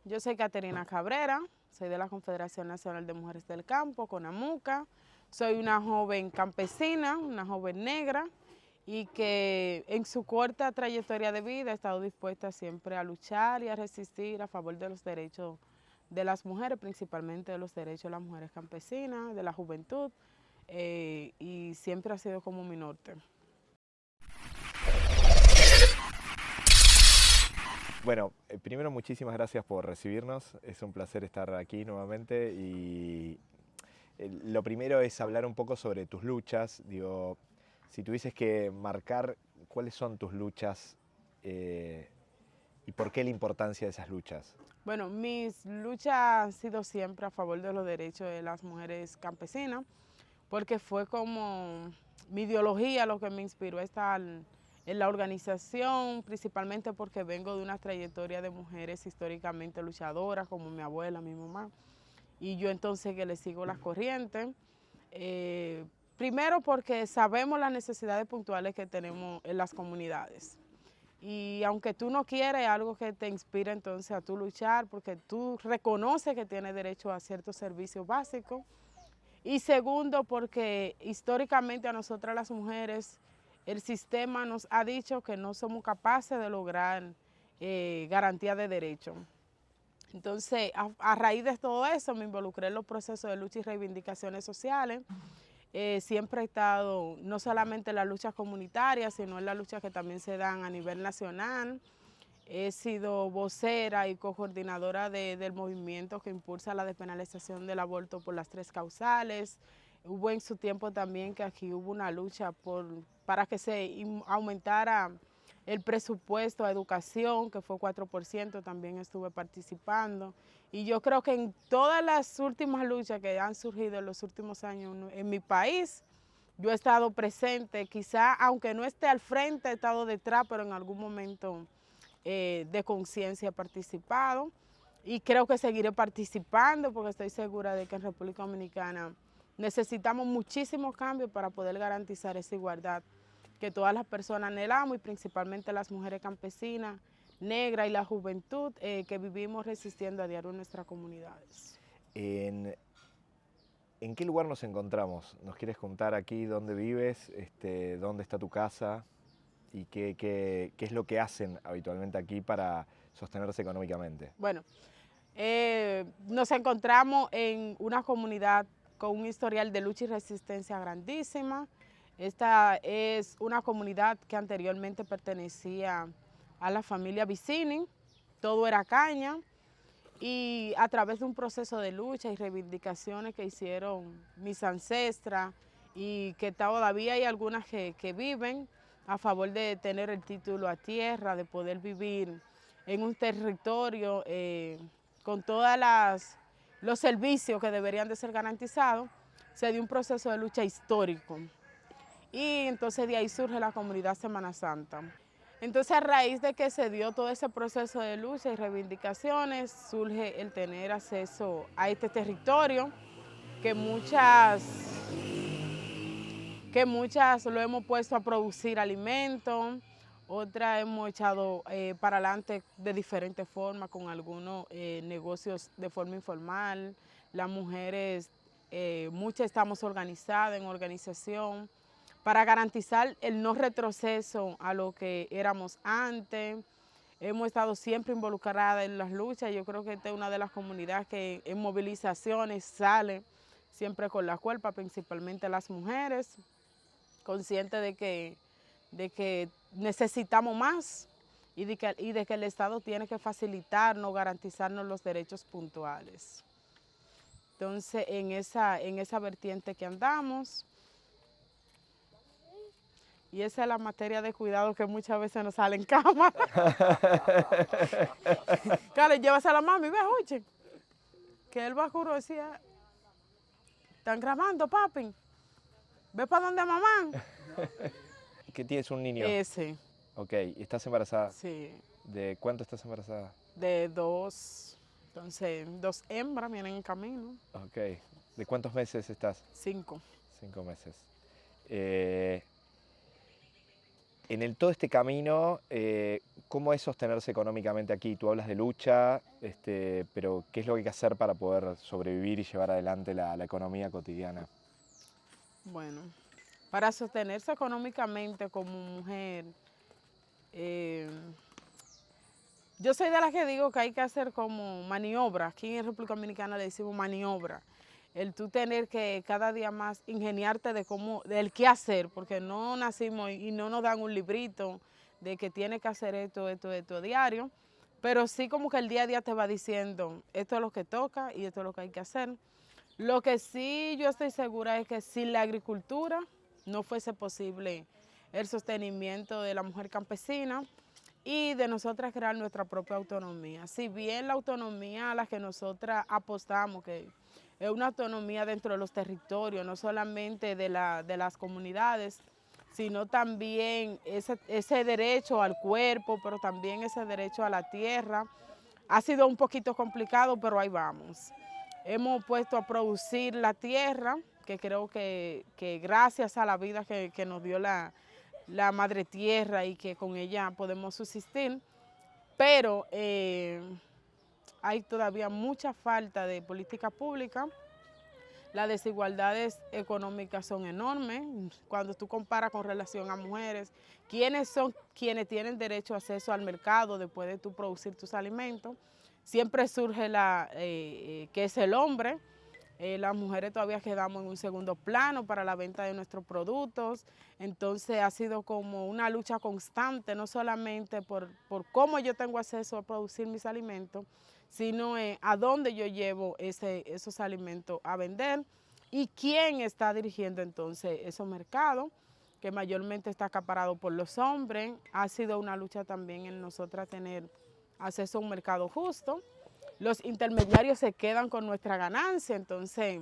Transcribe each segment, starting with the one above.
Yo soy Caterina Cabrera, soy de la Confederación Nacional de Mujeres del Campo, CONAMUCA. Soy una joven campesina, una joven negra y que en su corta trayectoria de vida ha estado dispuesta siempre a luchar y a resistir a favor de los derechos de las mujeres, principalmente de los derechos de las mujeres campesinas, de la juventud, y siempre ha sido como mi norte. Bueno, primero muchísimas gracias por recibirnos, es un placer estar aquí nuevamente y lo primero es hablar un poco sobre tus luchas. Digo, si tuvieses que marcar cuáles son tus luchas y por qué la importancia de esas luchas. Bueno, mis luchas han sido siempre a favor de los derechos de las mujeres campesinas, porque fue como mi ideología lo que me inspiró a estar en la organización, principalmente porque vengo de una trayectoria de mujeres históricamente luchadoras, como mi abuela, mi mamá, y yo entonces que le sigo las corrientes. Primero porque sabemos las necesidades puntuales que tenemos en las comunidades. Y aunque tú no quieres, algo que te inspira entonces a tú luchar, porque tú reconoces que tienes derecho a ciertos servicios básicos. Y segundo, porque históricamente a nosotras las mujeres, el sistema nos ha dicho que no somos capaces de lograr garantía de derechos. Entonces, a raíz de todo eso, me involucré en los procesos de lucha y reivindicaciones sociales. Siempre he estado no solamente en las luchas comunitarias, sino en las luchas que también se dan a nivel nacional. He sido vocera y coordinadora del movimiento que impulsa la despenalización del aborto por las 3 causales. Hubo en su tiempo también que aquí hubo una lucha para que se aumentara el presupuesto a educación, que fue 4%, también estuve participando. Y yo creo que en todas las últimas luchas que han surgido en los últimos años en mi país, yo he estado presente, quizá aunque no esté al frente, he estado detrás, pero en algún momento de conciencia he participado. Y creo que seguiré participando porque estoy segura de que en República Dominicana necesitamos muchísimos cambios para poder garantizar esa igualdad que todas las personas anhelamos y principalmente las mujeres campesinas, negras y la juventud que vivimos resistiendo a diario en nuestras comunidades. ¿En qué lugar nos encontramos? ¿Nos quieres contar aquí dónde vives, dónde está tu casa y qué es lo que hacen habitualmente aquí para sostenerse económicamente? Bueno, nos encontramos en una comunidad con un historial de lucha y resistencia grandísima. Esta es una comunidad que anteriormente pertenecía a la familia Vicini, todo era caña, y a través de un proceso de lucha y reivindicaciones que hicieron mis ancestras y que todavía hay algunas que viven a favor de tener el título a tierra, de poder vivir en un territorio con todos los servicios que deberían de ser garantizados, se dio un proceso de lucha histórico. Y entonces de ahí surge la comunidad Semana Santa. Entonces a raíz de que se dio todo ese proceso de lucha y reivindicaciones, surge el tener acceso a este territorio, que muchas lo hemos puesto a producir alimentos, otras hemos echado para adelante de diferentes formas, con algunos negocios de forma informal. Las mujeres, muchas estamos organizadas en organización para garantizar el no retroceso a lo que éramos antes. Hemos estado siempre involucradas en las luchas. Yo creo que esta es una de las comunidades que en movilizaciones sale siempre con la cuerpa, principalmente las mujeres, conscientes de que necesitamos más y de que el Estado tiene que facilitarnos, garantizarnos los derechos puntuales. Entonces, en esa vertiente que andamos, y esa es la materia de cuidado que muchas veces nos sale en cama. Claro, llévase a la mami, ve, oye, que el bajuro decía, están grabando, papi, ve para donde mamá. ¿Qué tienes, un niño? Ese. Ok, ¿y estás embarazada? Sí. ¿De cuánto estás embarazada? De 2, entonces 2 hembras vienen en camino. Ok, ¿de cuántos meses estás? 5. 5 meses. todo este camino, ¿cómo es sostenerse económicamente aquí? Tú hablas de lucha, pero ¿qué es lo que hay que hacer para poder sobrevivir y llevar adelante la economía cotidiana? Bueno, para sostenerse económicamente como mujer, eh, yo soy de las que digo que hay que hacer como maniobra. Aquí en República Dominicana le decimos maniobra. El tú tener que cada día más ingeniarte del qué hacer, porque no nacimos y no nos dan un librito de que tienes que hacer esto diario, pero sí como que el día a día te va diciendo, esto es lo que toca y esto es lo que hay que hacer. Lo que sí yo estoy segura es que sin la agricultura no fuese posible el sostenimiento de la mujer campesina y de nosotras crear nuestra propia autonomía. Si bien la autonomía a la que nosotras apostamos, que es una autonomía dentro de los territorios, no solamente de las comunidades, sino también ese derecho al cuerpo, pero también ese derecho a la tierra. Ha sido un poquito complicado, pero ahí vamos. Hemos puesto a producir la tierra, que creo que gracias a la vida que nos dio la madre tierra y que con ella podemos subsistir, pero hay todavía mucha falta de política pública. Las desigualdades económicas son enormes. Cuando tú comparas con relación a mujeres, ¿quiénes son quienes tienen derecho a acceso al mercado después de tú producir tus alimentos? Siempre surge que es el hombre. Las mujeres todavía quedamos en un segundo plano para la venta de nuestros productos. Entonces ha sido como una lucha constante, no solamente por cómo yo tengo acceso a producir mis alimentos, sino a dónde yo llevo esos alimentos a vender y quién está dirigiendo entonces esos mercados, que mayormente está acaparado por los hombres. Ha sido una lucha también en nosotras tener acceso a un mercado justo. Los intermediarios se quedan con nuestra ganancia, entonces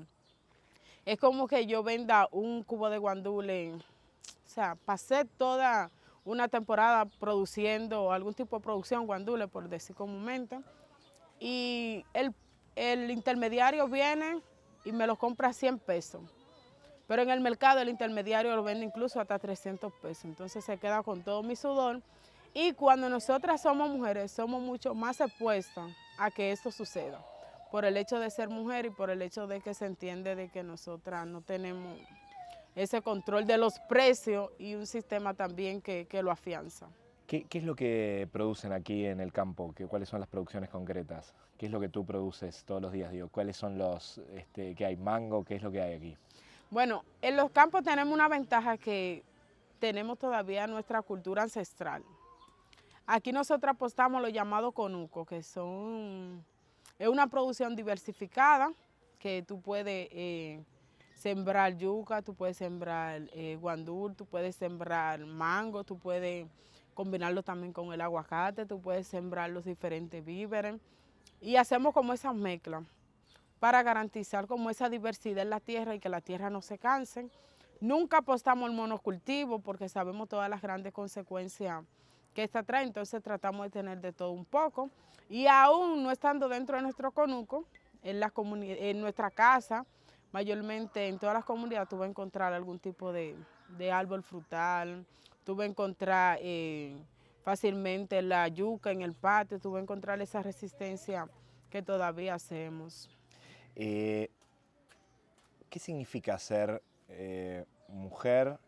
es como que yo venda un cubo de guandule, o sea, pasé toda una temporada produciendo algún tipo de producción guandule, por decir comúnmente, y el intermediario viene y me lo compra a 100 pesos, pero en el mercado el intermediario lo vende incluso hasta 300 pesos, entonces se queda con todo mi sudor. Y cuando nosotras somos mujeres, somos mucho más expuestas a que esto suceda, por el hecho de ser mujer y por el hecho de que se entiende de que nosotras no tenemos ese control de los precios y un sistema también que lo afianza. ¿Qué es lo que producen aquí en el campo? ¿Cuáles son las producciones concretas? ¿Qué es lo que tú produces todos los días? Digo, ¿cuáles son qué hay mango? ¿Qué es lo que hay aquí? Bueno, en los campos tenemos una ventaja que tenemos todavía nuestra cultura ancestral. Aquí nosotros apostamos lo llamado conuco, que es una producción diversificada, que tú puedes sembrar yuca, tú puedes sembrar guandul, tú puedes sembrar mango, tú puedes combinarlo también con el aguacate, tú puedes sembrar los diferentes víveres y hacemos como esa mezcla para garantizar como esa diversidad en la tierra y que la tierra no se canse. Nunca apostamos al monocultivo porque sabemos todas las grandes consecuencias que esta trae, entonces tratamos de tener de todo un poco y aún no estando dentro de nuestro conuco, en nuestra casa, mayormente en todas las comunidades tú vas a encontrar algún tipo de árbol frutal, tú vas a encontrar fácilmente la yuca en el patio, tú vas a encontrar esa resistencia que todavía hacemos. ¿Qué significa ser mujer,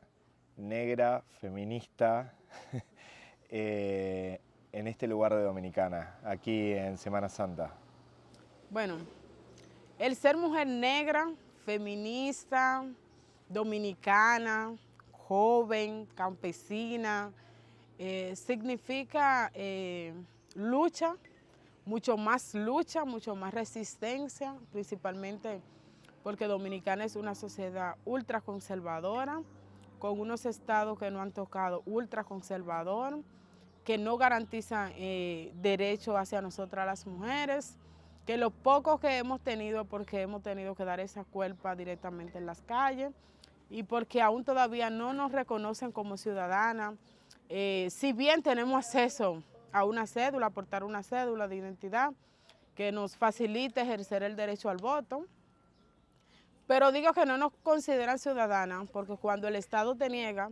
negra, feminista en este lugar de Dominicana, aquí en Semana Santa? Bueno, el ser mujer negra, feminista, dominicana, joven, campesina, significa lucha, mucho más resistencia, principalmente porque Dominicana es una sociedad ultra conservadora, con unos estados que no han tocado ultra conservador, que no garantizan derechos hacia nosotras las mujeres, que lo poco que hemos tenido porque hemos tenido que dar esa cuerpa directamente en las calles y porque aún todavía no nos reconocen como ciudadanas. Si bien tenemos acceso a una cédula, aportar una cédula de identidad que nos facilite ejercer el derecho al voto, pero digo que no nos consideran ciudadanas porque cuando el Estado te niega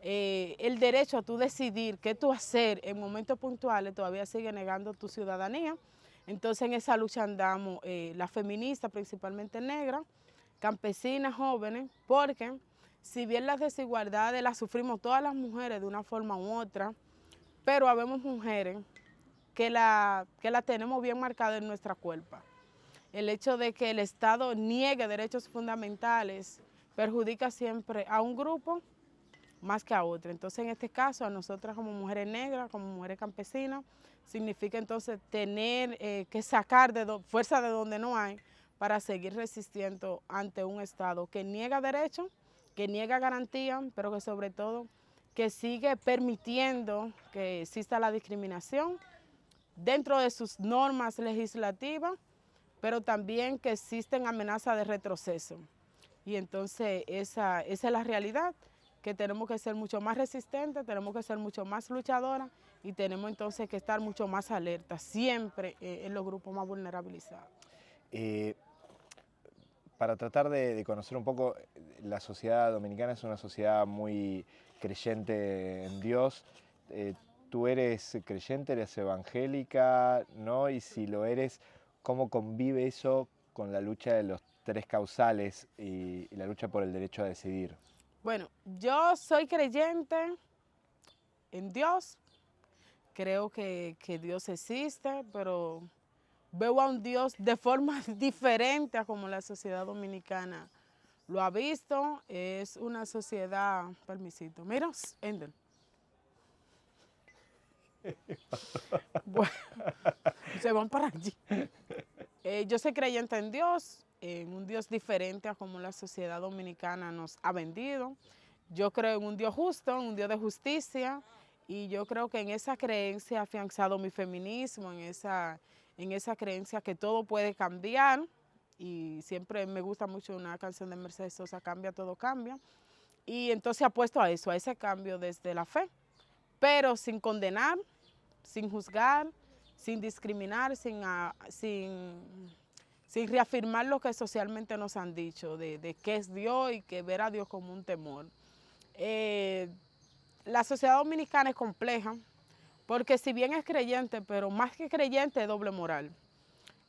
el derecho a tú decidir qué tú hacer en momentos puntuales todavía sigue negando tu ciudadanía. Entonces en esa lucha andamos las feministas, principalmente negras, campesinas, jóvenes, porque si bien las desigualdades las sufrimos todas las mujeres de una forma u otra, pero habemos mujeres que la tenemos bien marcada en nuestra cuerpa. El hecho de que el Estado niegue derechos fundamentales perjudica siempre a un grupo más que a otro. Entonces, en este caso, a nosotras como mujeres negras, como mujeres campesinas, significa entonces tener que sacar fuerza de donde no hay para seguir resistiendo ante un Estado que niega derechos, que niega garantía, pero que sobre todo que sigue permitiendo que exista la discriminación dentro de sus normas legislativas, pero también que existen amenazas de retroceso. Y entonces esa es la realidad, que tenemos que ser mucho más resistentes, tenemos que ser mucho más luchadoras y tenemos entonces que estar mucho más alertas, siempre en los grupos más vulnerabilizados. Para tratar de conocer un poco, la sociedad dominicana es una sociedad muy creyente en Dios. ¿Tú eres creyente, eres evangélica, no? Y si lo eres, ¿cómo convive eso con la lucha de los 3 causales y la lucha por el derecho a decidir? Bueno, yo soy creyente en Dios, creo que Dios existe, pero veo a un Dios de forma diferente a como la sociedad dominicana lo ha visto. Es una sociedad, permisito, mira, Ender. Bueno, se van para allí. Yo soy creyente en Dios, en un Dios diferente a como la sociedad dominicana nos ha vendido. Yo creo en un Dios justo, en un Dios de justicia, y yo creo que en esa creencia ha afianzado mi feminismo, en esa creencia que todo puede cambiar, y siempre me gusta mucho una canción de Mercedes Sosa, Cambia, todo cambia, y entonces apuesto a eso, a ese cambio desde la fe, pero sin condenar, sin juzgar, sin discriminar, sin reafirmar lo que socialmente nos han dicho de qué es Dios y que ver a Dios como un temor. La sociedad dominicana es compleja porque si bien es creyente, pero más que creyente es doble moral.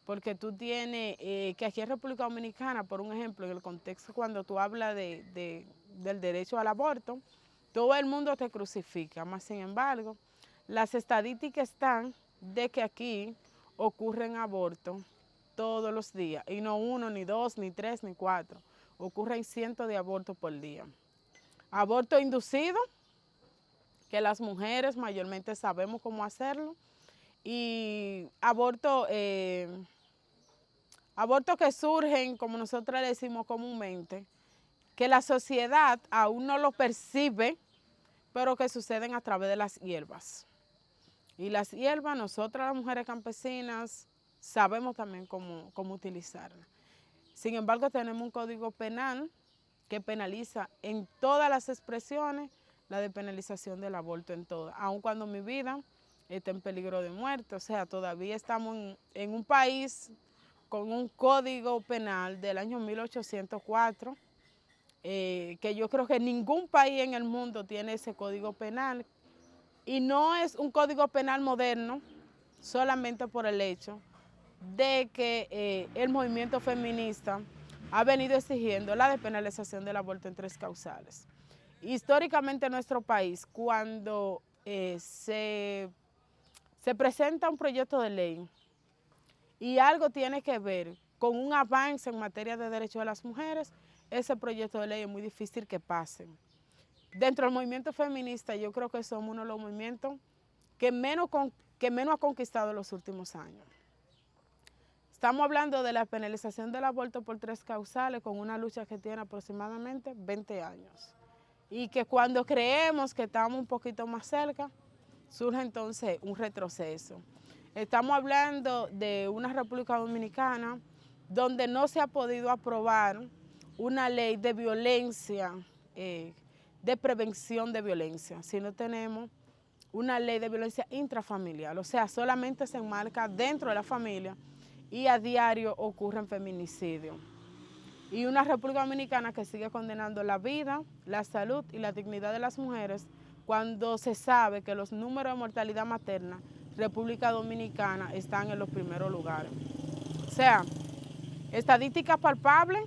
Porque tú tienes que aquí en República Dominicana, por un ejemplo, en el contexto cuando tú hablas del derecho al aborto, todo el mundo te crucifica, más sin embargo, las estadísticas están de que aquí ocurren abortos todos los días, y no 1, ni 2, ni 3, ni 4, ocurren cientos de abortos por día. Aborto inducido, que las mujeres mayormente sabemos cómo hacerlo, y abortos que surgen, como nosotros le decimos comúnmente, que la sociedad aún no lo percibe, pero que suceden a través de las hierbas. Y las hierbas, nosotras las mujeres campesinas, sabemos también cómo utilizarlas. Sin embargo, tenemos un código penal que penaliza en todas las expresiones la despenalización del aborto en todas, aun cuando mi vida está en peligro de muerte. O sea, todavía estamos en un país con un código penal del año 1804, que yo creo que ningún país en el mundo tiene ese código penal, y no es un código penal moderno solamente por el hecho de que el movimiento feminista ha venido exigiendo la despenalización del aborto en 3 causales. Históricamente en nuestro país, cuando se presenta un proyecto de ley y algo tiene que ver con un avance en materia de derechos de las mujeres, ese proyecto de ley es muy difícil que pase. Dentro del movimiento feminista yo creo que somos uno de los movimientos que menos ha conquistado en los últimos años. Estamos hablando de la penalización del aborto por 3 causales con una lucha que tiene aproximadamente 20 años. Y que cuando creemos que estamos un poquito más cerca, surge entonces un retroceso. Estamos hablando de una República Dominicana donde no se ha podido aprobar una ley de violencia, de prevención de violencia, sino tenemos una ley de violencia intrafamiliar, o sea, solamente se enmarca dentro de la familia y a diario ocurren feminicidios. y una República Dominicana que sigue condenando la vida, la salud y la dignidad de las mujeres cuando se sabe que los números de mortalidad materna, República Dominicana, están en los primeros lugares. O sea, estadísticas palpables,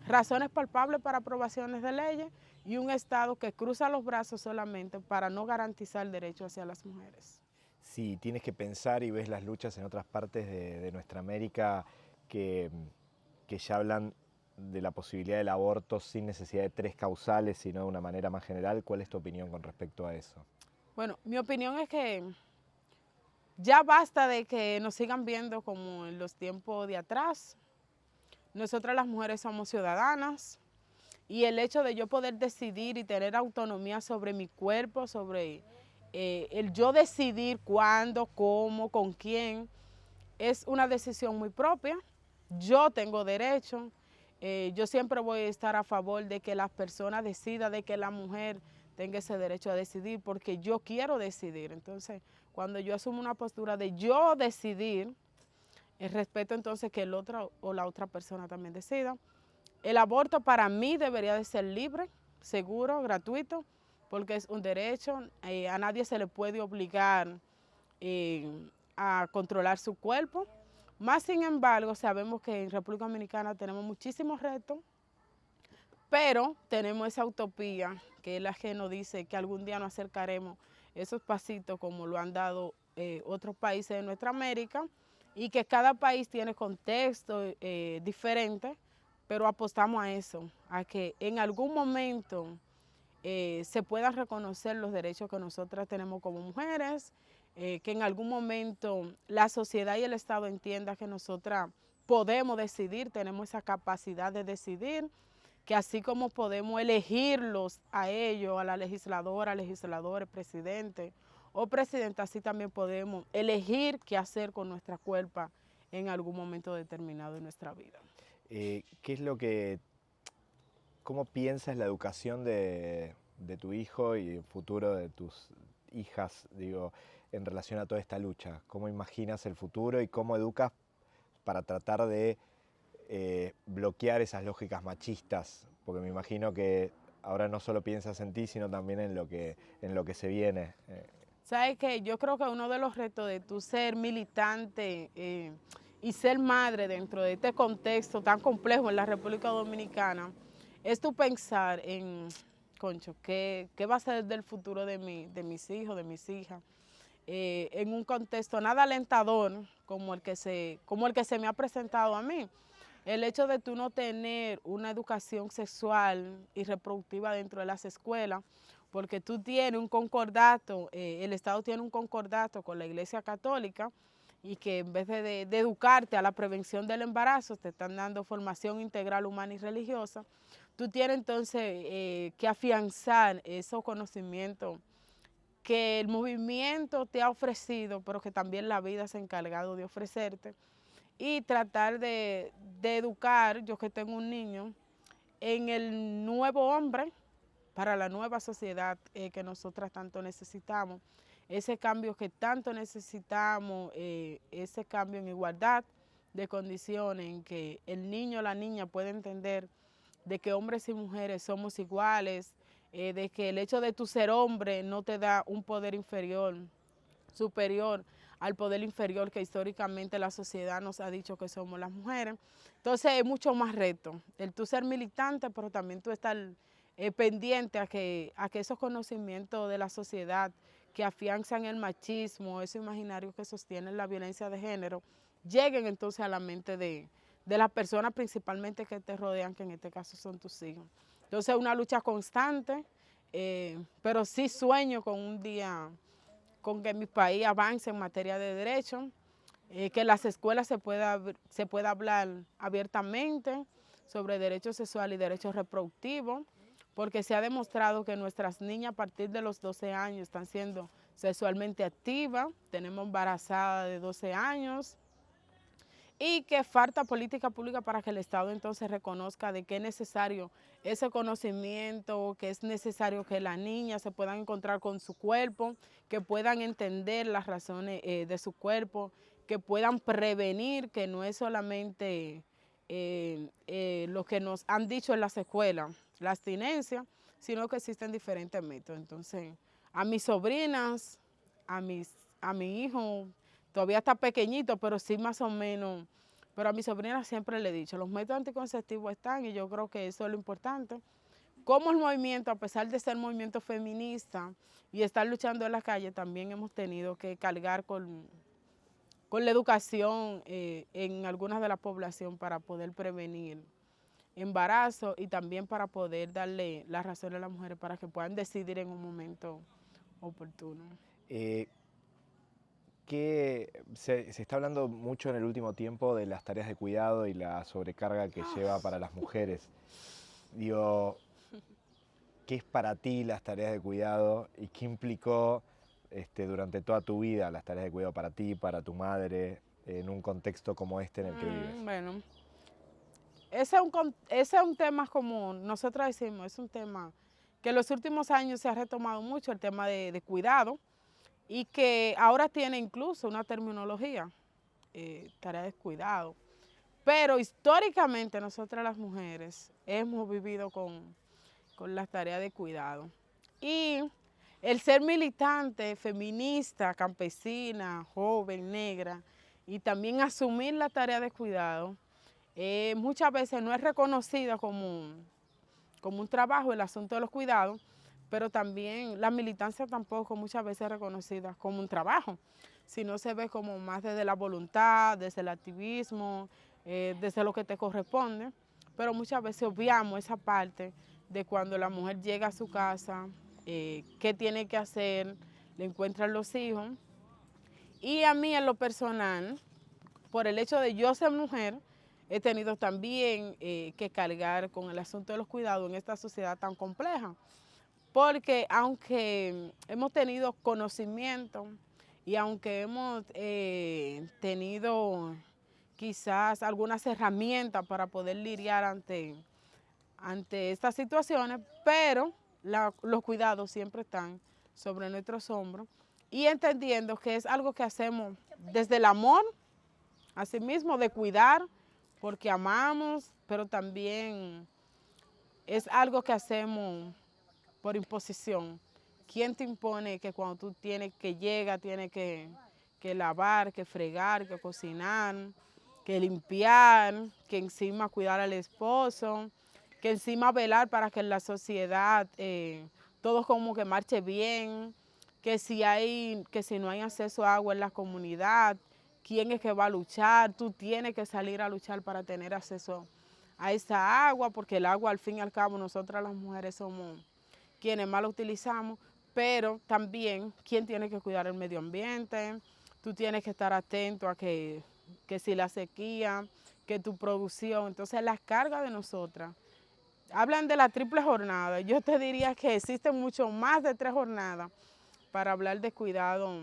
razones palpables para aprobaciones de leyes y un Estado que cruza los brazos solamente para no garantizar el derecho hacia las mujeres. Si tienes que pensar y ves las luchas en otras partes de nuestra América que ya hablan de la posibilidad del aborto sin necesidad de 3 causales, sino de una manera más general, ¿cuál es tu opinión con respecto a eso? Bueno, mi opinión es que ya basta de que nos sigan viendo como en los tiempos de atrás. Nosotras las mujeres somos ciudadanas y el hecho de yo poder decidir y tener autonomía sobre mi cuerpo, sobre el yo decidir cuándo, cómo, con quién, es una decisión muy propia. Yo tengo derecho. Yo siempre voy a estar a favor de que las personas decidan, de que la mujer tenga ese derecho a decidir, porque yo quiero decidir. Entonces, cuando yo asumo una postura de yo decidir, respeto entonces que el otro o la otra persona también decida. El aborto para mí debería de ser libre, seguro, gratuito, porque es un derecho. A nadie se le puede obligar a controlar su cuerpo. Más sin embargo, sabemos que en República Dominicana tenemos muchísimos retos, pero tenemos esa utopía, que es la que nos dice que algún día nos acercaremos esos pasitos como lo han dado otros países de nuestra América, y que cada país tiene contexto diferente, pero apostamos a eso, a que en algún momento se puedan reconocer los derechos que nosotras tenemos como mujeres, que en algún momento la sociedad y el Estado entiendan que nosotras podemos decidir, tenemos esa capacidad de decidir, que así como podemos elegirlos a ellos, a la legisladora, legisladores, presidente o presidenta, así también podemos elegir qué hacer con nuestra cuerpo en algún momento determinado de nuestra vida. ¿Qué es lo que, cómo piensas la educación de tu hijo y el futuro de tus hijas, digo, en relación a toda esta lucha? ¿Cómo imaginas el futuro y cómo educas para tratar de bloquear esas lógicas machistas? Porque me imagino que ahora no solo piensas en ti, sino también en lo que se viene. ¿Sabes qué? Yo creo que uno de los retos de tu ser militante y ser madre dentro de este contexto tan complejo en la República Dominicana es tu pensar en, concho, ¿qué va a ser del futuro de mis hijos, de mis hijas? En un contexto nada alentador como el que se me ha presentado a mí. El hecho de tú no tener una educación sexual y reproductiva dentro de las escuelas, porque tú tienes un concordato, el Estado tiene un concordato con la Iglesia Católica, y que en vez de educarte a la prevención del embarazo, te están dando formación integral humana y religiosa. Tú tienes entonces que afianzar esos conocimientos que el movimiento te ha ofrecido, pero que también la vida se ha encargado de ofrecerte, y tratar de educar, yo que tengo un niño, en el nuevo hombre para la nueva sociedad que nosotras tanto necesitamos, ese cambio que tanto necesitamos, ese cambio en igualdad de condiciones, en que el niño o la niña puede entender de que hombres y mujeres somos iguales, de que el hecho de tu ser hombre no te da un poder inferior, superior al poder inferior que históricamente la sociedad nos ha dicho que somos las mujeres. Entonces es mucho más reto el tú ser militante, pero también tú estar pendiente a que esos conocimientos de la sociedad que afianzan el machismo, ese imaginario que sostienen la violencia de género, lleguen entonces a la mente de las personas principalmente que te rodean, que en este caso son tus hijos. Entonces es una lucha constante, pero sí sueño con un día, con que mi país avance en materia de derechos, que en las escuelas se pueda hablar abiertamente sobre derechos sexuales y derechos reproductivos, porque se ha demostrado que nuestras niñas a partir de los 12 años están siendo sexualmente activas, tenemos embarazadas de 12 años, y que falta política pública para que el Estado entonces reconozca de que es necesario ese conocimiento, que es necesario que las niñas se puedan encontrar con su cuerpo, que puedan entender las razones de su cuerpo, que puedan prevenir, que no es solamente lo que nos han dicho en las escuelas, la abstinencia, sino que existen diferentes métodos. Entonces, a mis sobrinas, a mi hijo, todavía está pequeñito, pero sí más o menos, pero a mi sobrina siempre le he dicho, los métodos anticonceptivos están y yo creo que eso es lo importante. Como el movimiento, a pesar de ser movimiento feminista y estar luchando en la calle, también hemos tenido que cargar con la educación en algunas de la población para poder prevenir embarazo y también para poder darle la razón a las mujeres para que puedan decidir en un momento oportuno. Se está hablando mucho en el último tiempo de las tareas de cuidado y la sobrecarga que lleva para las mujeres. Digo, ¿qué es para ti las tareas de cuidado y qué implicó durante toda tu vida las tareas de cuidado para ti, para tu madre, en un contexto como este en el que vives? Bueno, ese es un tema, como nosotros decimos, es un tema que en los últimos años se ha retomado mucho, el tema de cuidado, y que ahora tiene incluso una terminología, tarea de cuidado. Pero históricamente nosotras las mujeres hemos vivido con las tareas de cuidado. Y el ser militante, feminista, campesina, joven, negra, y también asumir la tarea de cuidado, muchas veces no es reconocido como un trabajo el asunto de los cuidados, pero también la militancia tampoco muchas veces es reconocida como un trabajo, sino se ve como más desde la voluntad, desde el activismo, desde lo que te corresponde, pero muchas veces obviamos esa parte de cuando la mujer llega a su casa, qué tiene que hacer, le encuentran los hijos. Y a mí en lo personal, por el hecho de yo ser mujer, he tenido también que cargar con el asunto de los cuidados en esta sociedad tan compleja. Porque aunque hemos tenido conocimiento y aunque hemos tenido quizás algunas herramientas para poder lidiar ante estas situaciones, pero los cuidados siempre están sobre nuestros hombros y entendiendo que es algo que hacemos desde el amor, asimismo de cuidar, porque amamos, pero también es algo que hacemos por imposición. ¿Quién te impone que cuando tú tienes que llegar, tienes que lavar, que fregar, que cocinar, que limpiar, que encima cuidar al esposo, que encima velar para que en la sociedad todo como que marche bien, que si no hay acceso a agua en la comunidad, quién es que va a luchar? Tú tienes que salir a luchar para tener acceso a esa agua, porque el agua al fin y al cabo nosotras las mujeres somos quienes más lo utilizamos, pero también quién tiene que cuidar el medio ambiente. Tú tienes que estar atento a que si la sequía, que tu producción, entonces las cargas de nosotras. Hablan de la triple jornada, yo te diría que existen mucho más de 3 jornadas para hablar de cuidado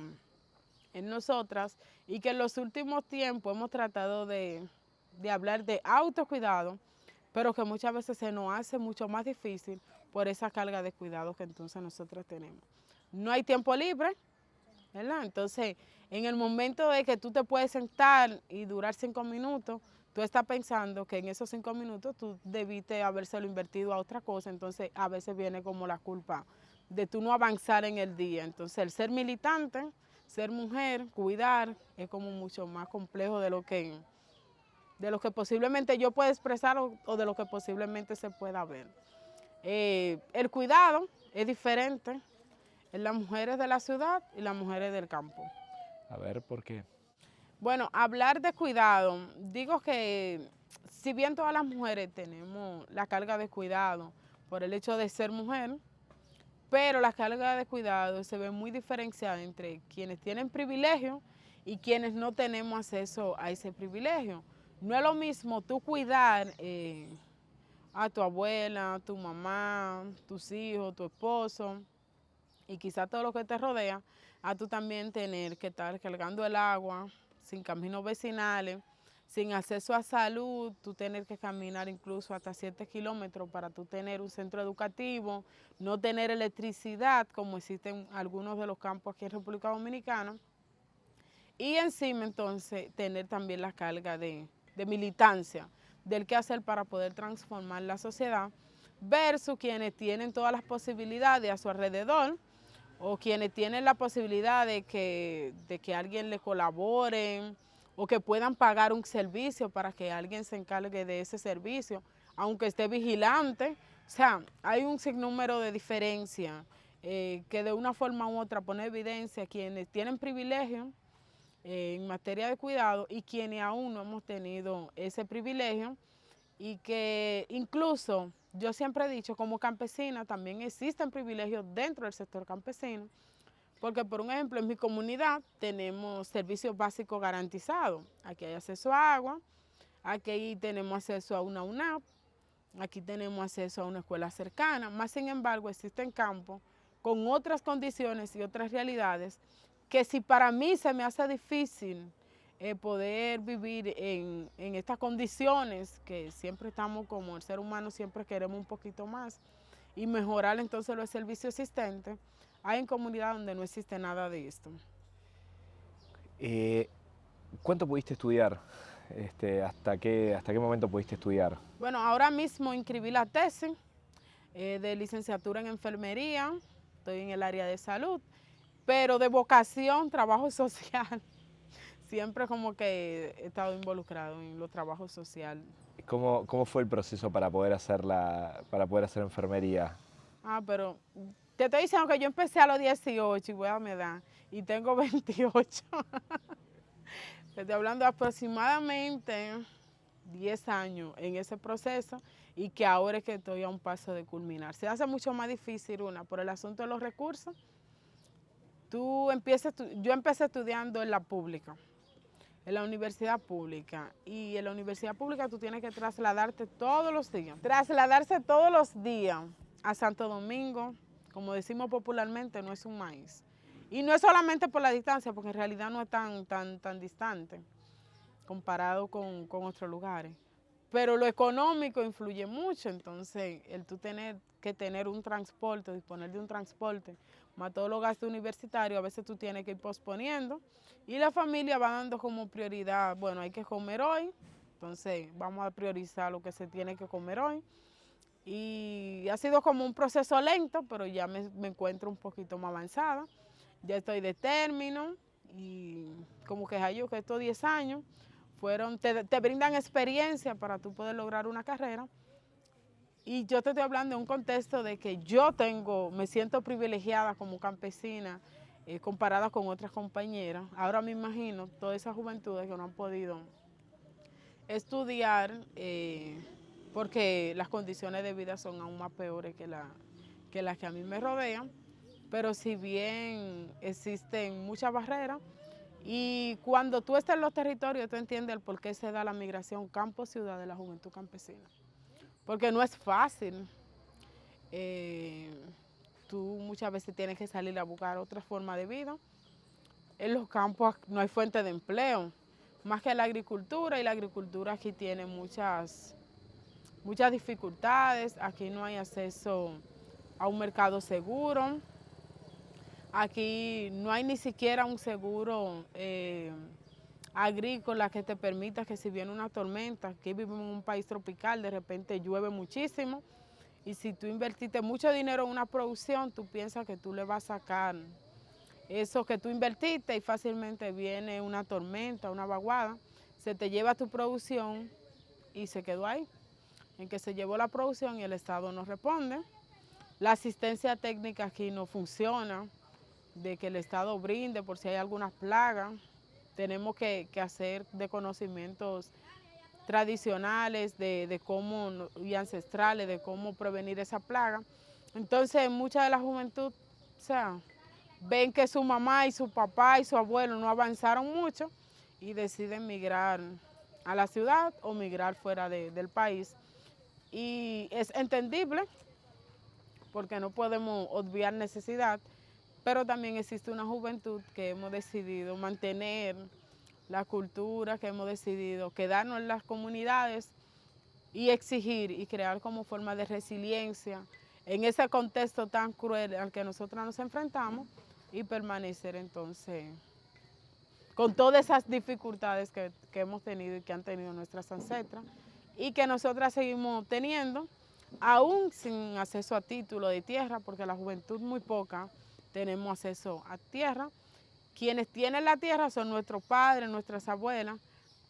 en nosotras y que en los últimos tiempos hemos tratado de hablar de autocuidado, pero que muchas veces se nos hace mucho más difícil por esa carga de cuidado que entonces nosotros tenemos. No hay tiempo libre, ¿verdad? Entonces, en el momento de que tú te puedes sentar y durar 5 minutos, tú estás pensando que en esos 5 minutos tú debiste habérselo invertido a otra cosa, entonces a veces viene como la culpa de tú no avanzar en el día. Entonces, el ser militante, ser mujer, cuidar, es como mucho más complejo de lo que posiblemente yo pueda expresar o de lo que posiblemente se pueda ver. El cuidado es diferente en las mujeres de la ciudad y las mujeres del campo. A ver, ¿por qué? Bueno, hablar de cuidado, digo que si bien todas las mujeres tenemos la carga de cuidado por el hecho de ser mujer, pero la carga de cuidado se ve muy diferenciada entre quienes tienen privilegio y quienes no tenemos acceso a ese privilegio. No es lo mismo tú cuidar a tu abuela, a tu mamá, tus hijos, tu esposo y quizás todo lo que te rodea, a tú también tener que estar cargando el agua, sin caminos vecinales, sin acceso a salud, tú tener que caminar incluso hasta 7 kilómetros para tú tener un centro educativo, no tener electricidad como existe en algunos de los campos aquí en República Dominicana, y encima entonces tener también la carga de militancia, del qué hacer para poder transformar la sociedad, versus quienes tienen todas las posibilidades a su alrededor, o quienes tienen la posibilidad de que alguien le colabore, o que puedan pagar un servicio para que alguien se encargue de ese servicio, aunque esté vigilante. O sea, hay un sinnúmero de diferencias que de una forma u otra pone evidencia quienes tienen privilegio en materia de cuidado y quienes aún no hemos tenido ese privilegio, y que incluso yo siempre he dicho, como campesina también existen privilegios dentro del sector campesino, porque por un ejemplo en mi comunidad tenemos servicios básicos garantizados. Aquí hay acceso a agua, aquí tenemos acceso a una UNAP, aquí tenemos acceso a una escuela cercana, más sin embargo existen campos con otras condiciones y otras realidades que si para mí se me hace difícil poder vivir en estas condiciones, que siempre estamos como el ser humano, siempre queremos un poquito más y mejorar entonces los servicios existentes, hay en comunidades donde no existe nada de esto. ¿Cuánto pudiste estudiar? ¿Hasta qué momento pudiste estudiar? Bueno, ahora mismo inscribí la tesis de licenciatura en enfermería, estoy en el área de salud, pero de vocación, trabajo social. Siempre como que he estado involucrado en los trabajos sociales. ¿Cómo fue el proceso para poder hacer enfermería? Pero te estoy diciendo que yo empecé a los 18 y voy a mi edad, y tengo 28. Te estoy hablando de aproximadamente 10 años en ese proceso, y que ahora es que estoy a un paso de culminar. Se hace mucho más difícil, por el asunto de los recursos. Yo empecé estudiando en la pública, en la universidad pública, y en la universidad pública tú tienes que trasladarte todos los días. Trasladarse todos los días a Santo Domingo, como decimos popularmente, no es un maíz. Y no es solamente por la distancia, porque en realidad no es tan distante comparado con otros lugares. Pero lo económico influye mucho, entonces el tú tener que tener un transporte, disponer de un transporte, más todos los gastos universitarios, a veces tú tienes que ir posponiendo, y la familia va dando como prioridad, bueno, hay que comer hoy, entonces vamos a priorizar lo que se tiene que comer hoy. Y ha sido como un proceso lento, pero ya me encuentro un poquito más avanzada, ya estoy de término, y como que que estos 10 años te brindan experiencia para tú poder lograr una carrera. Y yo te estoy hablando de un contexto de que me siento privilegiada como campesina comparada con otras compañeras. Ahora me imagino todas esas juventudes que no han podido estudiar porque las condiciones de vida son aún más peores que las que a mí me rodean. Pero si bien existen muchas barreras, y cuando tú estás en los territorios, tú entiendes el por qué se da la migración campo-ciudad de la juventud campesina. Porque no es fácil. Tú muchas veces tienes que salir a buscar otra forma de vida. En los campos no hay fuente de empleo, más que la agricultura, y la agricultura aquí tiene muchas dificultades. Aquí no hay acceso a un mercado seguro. Aquí no hay ni siquiera un seguro agrícola que te permita que si viene una tormenta, aquí vivimos en un país tropical, de repente llueve muchísimo, y si tú invertiste mucho dinero en una producción, tú piensas que tú le vas a sacar eso que tú invertiste, y fácilmente viene una tormenta, una vaguada, se te lleva tu producción y se quedó ahí, en que se llevó la producción y el Estado no responde. La asistencia técnica aquí no funciona, de que el Estado brinde por si hay alguna plaga. Tenemos que hacer de conocimientos tradicionales de cómo, y ancestrales, de cómo prevenir esa plaga. Entonces mucha de la juventud, ven que su mamá y su papá y su abuelo no avanzaron mucho y deciden migrar a la ciudad o migrar fuera del país. Y es entendible porque no podemos obviar necesidad, pero también existe una juventud que hemos decidido mantener la cultura, que hemos decidido quedarnos en las comunidades y exigir y crear como forma de resiliencia en ese contexto tan cruel al que nosotros nos enfrentamos, y permanecer entonces con todas esas dificultades que hemos tenido y que han tenido nuestras ancestras, y que nosotras seguimos teniendo, aún sin acceso a título de tierra, porque la juventud muy poca tenemos acceso a tierra. Quienes tienen la tierra son nuestros padres, nuestras abuelas,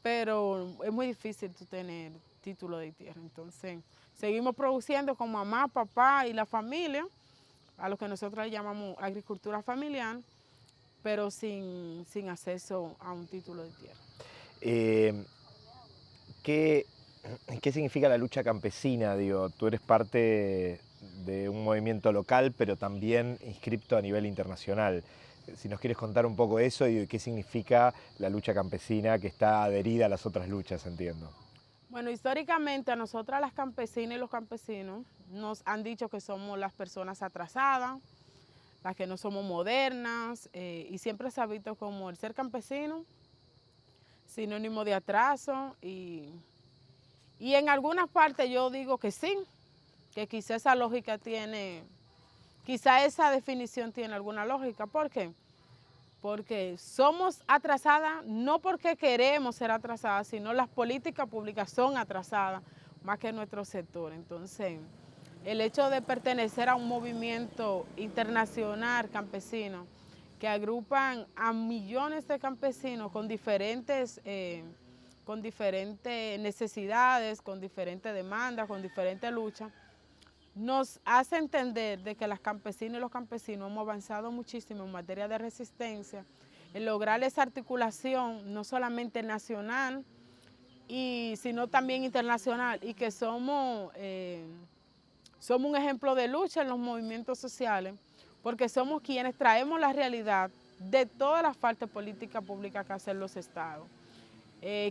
pero es muy difícil tú tener título de tierra. Entonces, seguimos produciendo con mamá, papá y la familia, a lo que nosotros llamamos agricultura familiar, pero sin acceso a un título de tierra. ¿Qué, ¿Qué significa la lucha campesina? Digo, tú eres parte de un movimiento local, pero también inscripto a nivel internacional. Si nos quieres contar un poco eso y qué significa la lucha campesina que está adherida a las otras luchas, entiendo. Bueno, históricamente a nosotras las campesinas y los campesinos nos han dicho que somos las personas atrasadas, las que no somos modernas, y siempre se ha visto como el ser campesino sinónimo de atraso, y en algunas partes yo digo que sí, que quizá esa lógica tiene, quizá esa definición tiene alguna lógica. ¿Por qué? Porque somos atrasadas no porque queremos ser atrasadas, sino las políticas públicas son atrasadas más que nuestro sector. Entonces, el hecho de pertenecer a un movimiento internacional campesino que agrupan a millones de campesinos con diferentes necesidades, con diferentes demandas, con diferentes luchas, nos hace entender de que las campesinas y los campesinos hemos avanzado muchísimo en materia de resistencia, en lograr esa articulación no solamente nacional, sino también internacional, y que somos un ejemplo de lucha en los movimientos sociales, porque somos quienes traemos la realidad de todas las faltas de política pública que hacen los estados.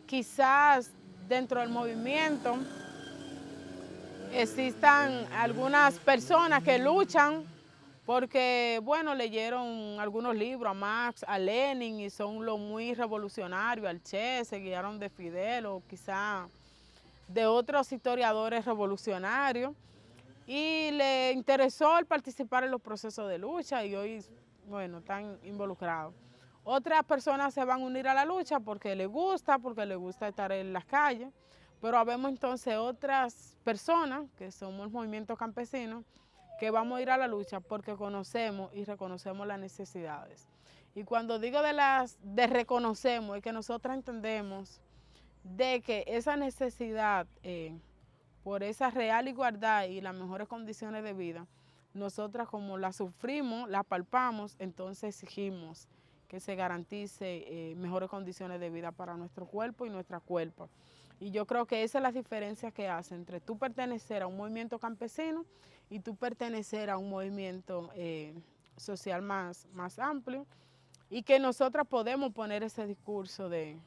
Quizás dentro del movimiento existan algunas personas que luchan porque, bueno, leyeron algunos libros a Marx, a Lenin, y son los muy revolucionarios, al Che, se guiaron de Fidel o quizá de otros historiadores revolucionarios, y le interesó el participar en los procesos de lucha y hoy, bueno, están involucrados. Otras personas se van a unir a la lucha porque les gusta estar en las calles, pero habemos entonces otras personas, que somos el movimiento campesino, que vamos a ir a la lucha porque conocemos y reconocemos las necesidades. Y cuando digo de reconocemos, es que nosotros entendemos de que esa necesidad por esa real igualdad y las mejores condiciones de vida, nosotras como la sufrimos, la palpamos, entonces exigimos que se garantice mejores condiciones de vida para nuestro cuerpo y nuestra cuerpo. Y yo creo que esa es la diferencia que hace entre tú pertenecer a un movimiento campesino y tú pertenecer a un movimiento social más amplio, y que nosotras podemos poner ese discurso de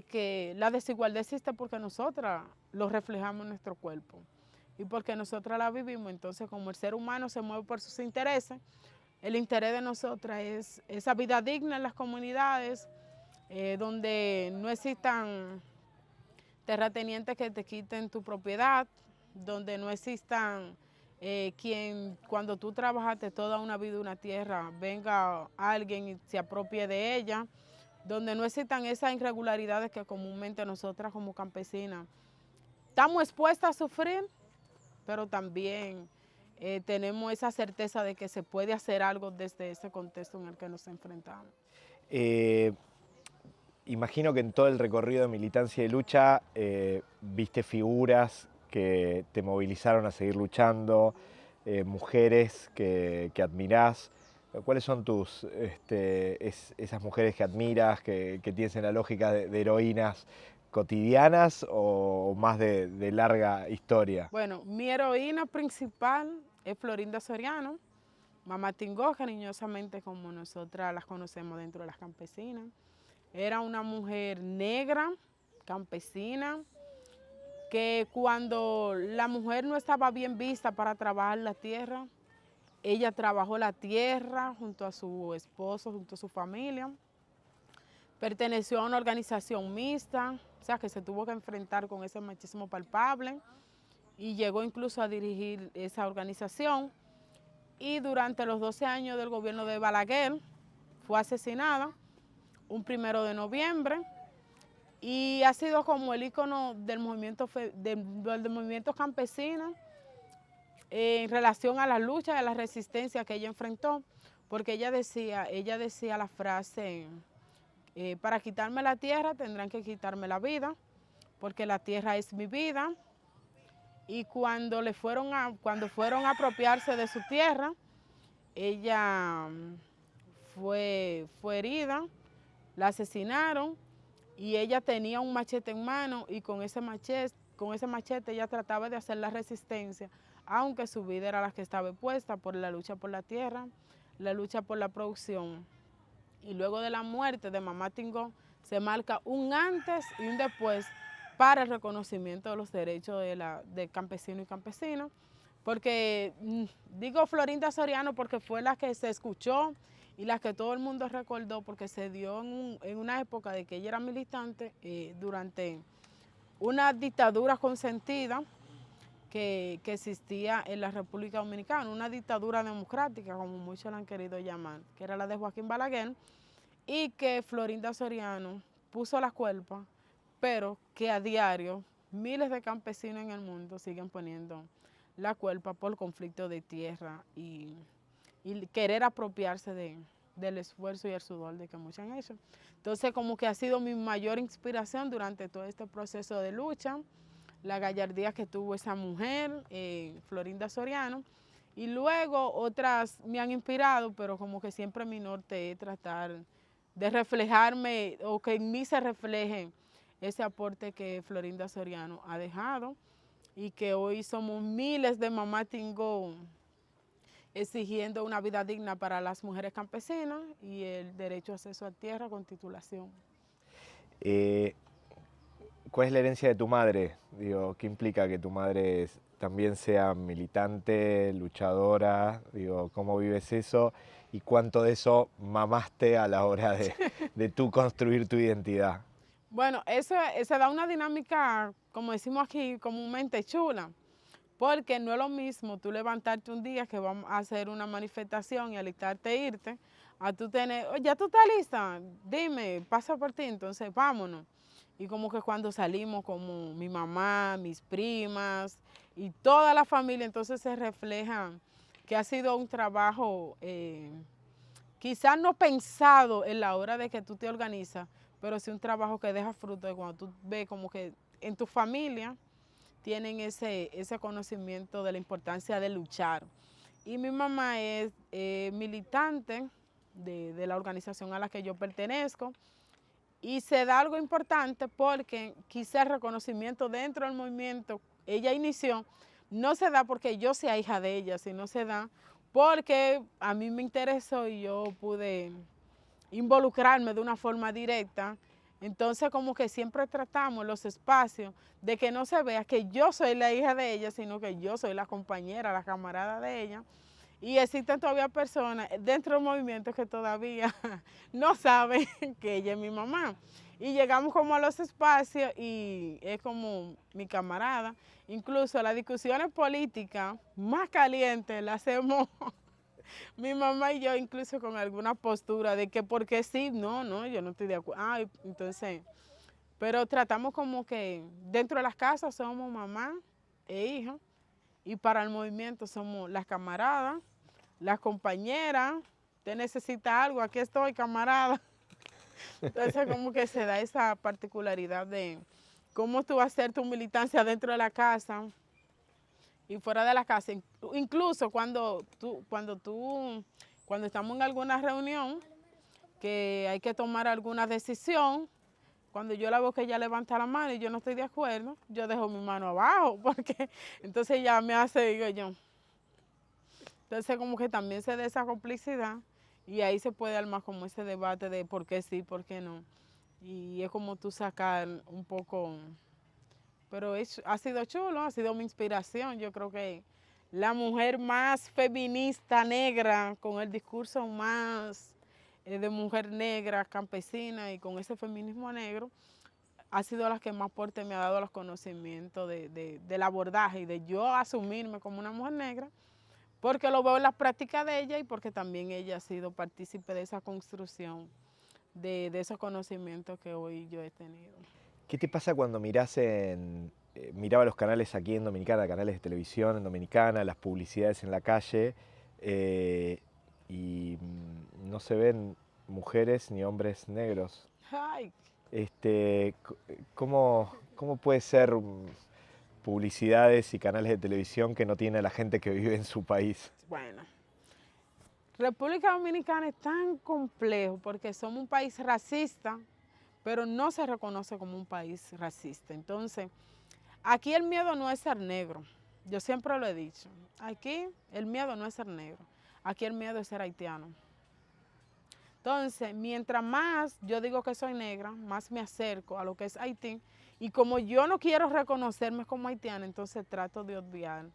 que la desigualdad existe porque nosotras lo reflejamos en nuestro cuerpo y porque nosotras la vivimos. Entonces, como el ser humano se mueve por sus intereses, el interés de nosotras es esa vida digna en las comunidades, donde no existan terratenientes que te quiten tu propiedad, donde no existan quien cuando tú trabajaste toda una vida en una tierra, venga alguien y se apropie de ella, donde no existan esas irregularidades que comúnmente nosotras como campesinas estamos expuestas a sufrir, pero también tenemos esa certeza de que se puede hacer algo desde ese contexto en el que nos enfrentamos. Imagino que en todo el recorrido de militancia y lucha viste figuras que te movilizaron a seguir luchando, mujeres que admirás. ¿Cuáles son esas mujeres que admiras, que tienes en la lógica de heroínas cotidianas o más de larga historia? Bueno, mi heroína principal es Florinda Soriano, mamá Tingó, cariñosamente como nosotras las conocemos dentro de las campesinas. Era una mujer negra, campesina, que cuando la mujer no estaba bien vista para trabajar la tierra, ella trabajó la tierra junto a su esposo, junto a su familia. Perteneció a una organización mixta, o sea que se tuvo que enfrentar con ese machismo palpable y llegó incluso a dirigir esa organización. Y durante los 12 años del gobierno de Balaguer fue asesinada un 1 de noviembre. y ha sido como el ícono del movimiento, del movimiento campesino en relación a la lucha y a la resistencia que ella enfrentó, porque ella decía la frase, para quitarme la tierra tendrán que quitarme la vida, porque la tierra es mi vida, y cuando fueron a apropiarse de su tierra, ella fue herida, la asesinaron, y ella tenía un machete en mano, y con ese machete ella trataba de hacer la resistencia, aunque su vida era la que estaba expuesta por la lucha por la tierra, la lucha por la producción. Y luego de la muerte de Mamá Tingó, se marca un antes y un después para el reconocimiento de los derechos de campesinos y campesinas, porque digo Florinda Soriano porque fue la que se escuchó y la que todo el mundo recordó, porque se dio en una época de que ella era militante durante una dictadura consentida que existía en la República Dominicana, una dictadura democrática, como muchos la han querido llamar, que era la de Joaquín Balaguer, y que Florinda Soriano puso la culpa, pero que a diario miles de campesinos en el mundo siguen poniendo la culpa por conflicto de tierra y querer apropiarse del esfuerzo y el sudor de que muchos han hecho. Entonces, como que ha sido mi mayor inspiración durante todo este proceso de lucha, la gallardía que tuvo esa mujer, Florinda Soriano, y luego otras me han inspirado, pero como que siempre mi norte es tratar de reflejarme o que en mí se refleje ese aporte que Florinda Soriano ha dejado y que hoy somos miles de Mamá Tingó exigiendo una vida digna para las mujeres campesinas y el derecho a acceso a tierra con titulación. ¿Cuál es la herencia de tu madre? Digo, ¿qué implica que tu madre también sea militante, luchadora? Digo, ¿cómo vives eso? ¿Y cuánto de eso mamaste a la hora de tú construir tu identidad? Bueno, eso da una dinámica, como decimos aquí, comúnmente chula, porque no es lo mismo tú levantarte un día que vamos a hacer una manifestación y alistarte e irte, a tú tener, "Oh, ya tú estás lista, dime, pasa por ti, entonces vámonos". Y como que cuando salimos, como mi mamá, mis primas y toda la familia, entonces se refleja que ha sido un trabajo quizás no pensado en la hora de que tú te organizas, pero sí un trabajo que deja fruto de cuando tú ves como que en tu familia tienen ese conocimiento de la importancia de luchar. Y mi mamá es militante de la organización a la que yo pertenezco, y se da algo importante porque quizás el reconocimiento dentro del movimiento, ella inició, no se da porque yo sea hija de ella, sino se da porque a mí me interesó y yo pude involucrarme de una forma directa. Entonces como que siempre tratamos los espacios de que no se vea que yo soy la hija de ella, sino que yo soy la compañera, la camarada de ella. Y existen todavía personas dentro del movimiento que todavía no saben que ella es mi mamá. Y llegamos como a los espacios y es como mi camarada. Incluso las discusiones políticas más calientes las hacemos mi mamá y yo, incluso con alguna postura de que porque sí, no, yo no estoy de acuerdo. Entonces, pero tratamos como que dentro de las casas somos mamá e hija y para el movimiento somos las camaradas, las compañeras. Usted necesita algo, aquí estoy, camarada. Entonces como que se da esa particularidad de cómo tú hacer tu militancia dentro de la casa y fuera de la casa. Incluso cuando estamos en alguna reunión que hay que tomar alguna decisión, cuando yo la veo que ella levanta la mano y yo no estoy de acuerdo, yo dejo mi mano abajo, porque entonces ella me hace, digo yo. Entonces como que también se da esa complicidad y ahí se puede armar como ese debate de por qué sí, por qué no. Y es como tú sacar un poco, pero ha sido chulo, ha sido mi inspiración. Yo creo que la mujer más feminista negra, con el discurso más de mujer negra, campesina y con ese feminismo negro, ha sido la que más aporte me ha dado los conocimientos del abordaje y de yo asumirme como una mujer negra, porque lo veo en las prácticas de ella y porque también ella ha sido partícipe de esa construcción, de esos conocimientos que hoy yo he tenido. ¿Qué te pasa cuando miraba los canales aquí en Dominicana, canales de televisión en Dominicana, las publicidades en la calle, y no se ven mujeres ni hombres negros? Ay, Este, ¿cómo puede ser publicidades y canales de televisión que no tiene a la gente que vive en su país? bueno. República Dominicana es tan complejo porque somos un país racista, pero no se reconoce como un país racista. Entonces, aquí el miedo no es ser negro. Yo siempre lo he dicho. Aquí el miedo no es ser negro. Aquí el miedo es ser haitiano. Entonces, mientras más yo digo que soy negra, más me acerco a lo que es Haití. Y como yo no quiero reconocerme como haitiana, entonces trato de obviar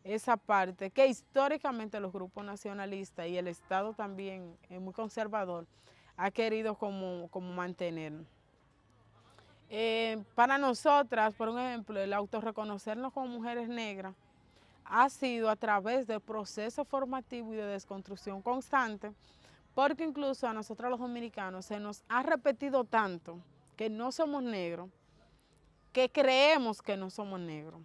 esa parte que históricamente los grupos nacionalistas y el Estado también muy conservador ha querido como mantener. Para nosotras, por ejemplo, el autorreconocernos como mujeres negras ha sido a través del proceso formativo y de desconstrucción constante, porque incluso a nosotros los dominicanos se nos ha repetido tanto que no somos negros, que creemos que no somos negros.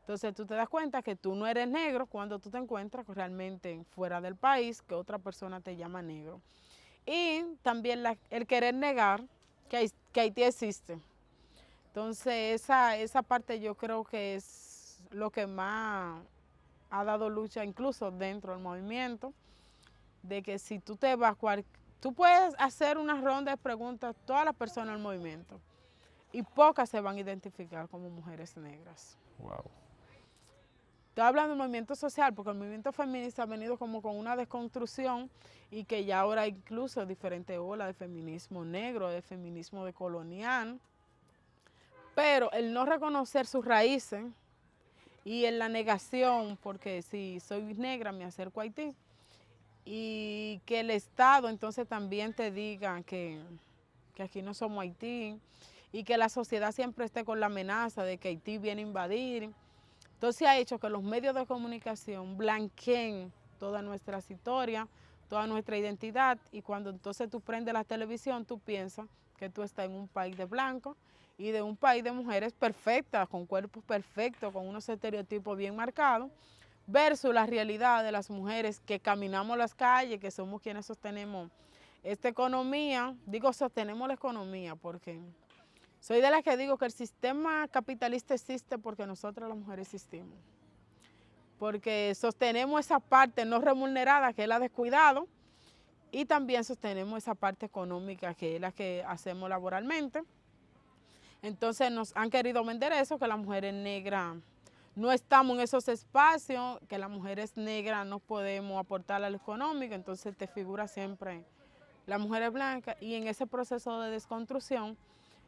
Entonces tú te das cuenta que tú no eres negro cuando tú te encuentras realmente fuera del país, que otra persona te llama negro. Y también el querer negar que Haití existe. Entonces esa parte yo creo que es lo que más ha dado lucha incluso dentro del movimiento, de que si tú te vas, tú puedes hacer una ronda de preguntas a todas las personas del movimiento y pocas se van a identificar como mujeres negras. Wow. Estoy hablando del movimiento social porque el movimiento feminista ha venido como con una desconstrucción y que ya ahora hay incluso diferentes olas de feminismo negro, de feminismo decolonial, pero el no reconocer sus raíces y en la negación, porque si soy negra me acerco a Haití, y que el Estado entonces también te diga que aquí no somos Haití y que la sociedad siempre esté con la amenaza de que Haití viene a invadir. Entonces ha hecho que los medios de comunicación blanqueen toda nuestra historia, toda nuestra identidad, y cuando entonces tú prendes la televisión, tú piensas que tú estás en un país de blancos y de un país de mujeres perfectas, con cuerpos perfectos, con unos estereotipos bien marcados, versus la realidad de las mujeres que caminamos las calles, que somos quienes sostenemos esta economía. Digo, sostenemos la economía porque soy de las que digo que el sistema capitalista existe porque nosotras las mujeres existimos. Porque sostenemos esa parte no remunerada, que es la de cuidado, y también sostenemos esa parte económica, que es la que hacemos laboralmente. Entonces nos han querido vender eso, que las mujeres negras no estamos en esos espacios, que las mujeres negras no podemos aportar a lo económico, entonces te figura siempre las mujeres blancas, y en ese proceso de desconstrucción